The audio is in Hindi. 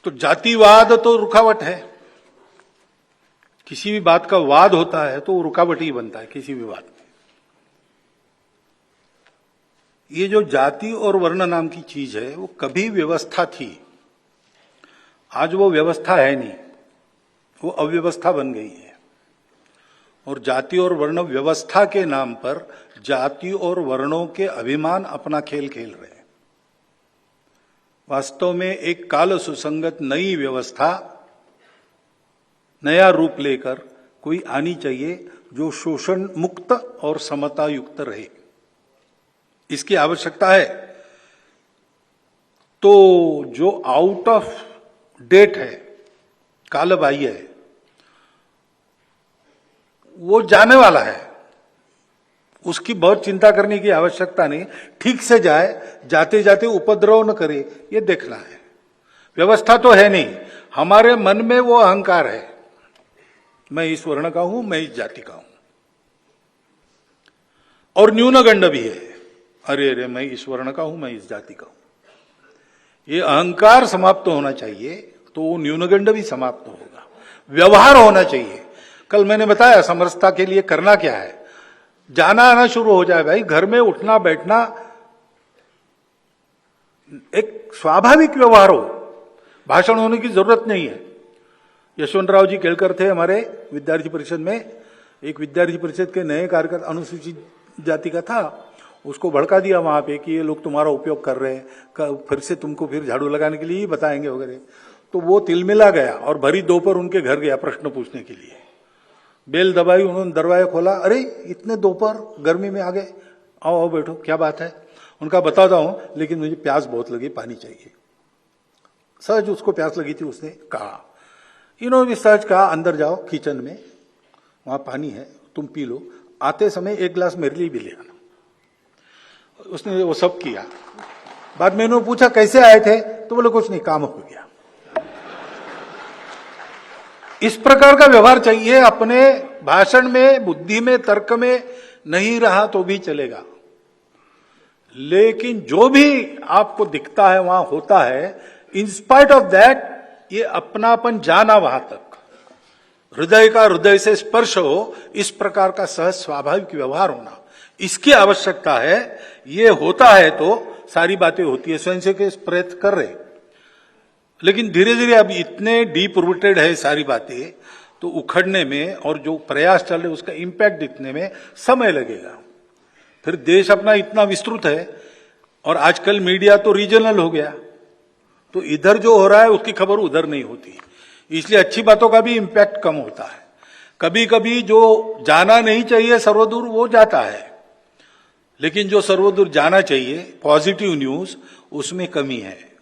तो जातिवाद तो रुकावट है। किसी भी बात का वाद होता है तो वो रुकावट ही बनता है किसी भी बात में। ये जो जाति और वर्ण नाम की चीज है वो कभी व्यवस्था थी, आज वो व्यवस्था है नहीं, वो अव्यवस्था बन गई है। और जाति और वर्ण व्यवस्था के नाम पर जाति और वर्णों के अभिमान अपना खेल खेल रहे हैं। वास्तव में एक काल सुसंगत नई व्यवस्था, नया रूप लेकर कोई आनी चाहिए जो शोषण मुक्त और समता युक्त रहे, इसकी आवश्यकता है। तो जो आउट ऑफ डेट है, कालबाह्य है, वो जाने वाला है, उसकी बहुत चिंता करने की आवश्यकता नहीं। ठीक से जाए, जाते जाते उपद्रव न करे, ये देखना है। व्यवस्था तो है नहीं, हमारे मन में वो अहंकार है, मैं इस वर्ण का हूं, मैं इस जाति का हूं। और न्यूनगंड भी है, अरे अरे मैं इस वर्ण का हूं, मैं इस जाति का हूं। ये अहंकार समाप्त होना चाहिए तो न्यूनगंड भी समाप्त होगा। व्यवहार होना चाहिए। कल मैंने बताया समरसता के लिए करना क्या है, जाना आना शुरू हो जाए भाई, घर में उठना बैठना एक स्वाभाविक व्यवहार हो, भाषण होने की जरूरत नहीं है। यशवंतराव जी केलकर थे हमारे विद्यार्थी परिषद में, एक विद्यार्थी परिषद के नए कार्यकर्ता अनुसूचित जाति का था, उसको भड़का दिया वहां पे कि ये लोग तुम्हारा उपयोग कर रहे हैं, फिर से तुमको फिर झाड़ू लगाने के लिए ही बताएंगे वगैरह। तो वो तिलमिला गया और भरी दोपहर उनके घर गया प्रश्न पूछने के लिए। बेल दबाई, उन्होंने दरवाजा खोला, अरे इतने दोपहर गर्मी में आ गए, आओ आओ बैठो, क्या बात है। उनका बताता हूं, लेकिन मुझे प्यास बहुत लगी, पानी चाहिए। सहज उसको प्यास लगी थी, उसने कहा, इन्होंने भी सहज कहा, अंदर जाओ किचन में, वहां पानी है, तुम पी लो, आते समय एक गिलास मेरे लिए भी ले आना। उसने वो सब किया। बाद में इन्होंने पूछा कैसे आए थे, तो बोले कुछ नहीं, काम हो गया। इस प्रकार का व्यवहार चाहिए। अपने भाषण में, बुद्धि में, तर्क में नहीं रहा तो भी चलेगा, लेकिन जो भी आपको दिखता है वहां होता है, इन स्पाइट ऑफ दैट ये अपनापन जाना वहां तक, हृदय का हृदय से स्पर्श हो, इस प्रकार का सहज स्वाभाविक व्यवहार होना, इसकी आवश्यकता है। ये होता है तो सारी बातें होती है। स्वयं से के प्रयत्न कर रहे, लेकिन धीरे धीरे अब इतने डीप रूटेड है सारी बातें, तो उखड़ने में और जो प्रयास चल रहे उसका इंपैक्ट दिखने में समय लगेगा। फिर देश अपना इतना विस्तृत है और आजकल मीडिया तो रीजनल हो गया, तो इधर जो हो रहा है उसकी खबर उधर नहीं होती, इसलिए अच्छी बातों का भी इंपैक्ट कम होता है। कभी कभी जो जाना नहीं चाहिए सर्वदूर वो जाता है, लेकिन जो सर्वदूर जाना चाहिए पॉजिटिव न्यूज, उसमें कमी है।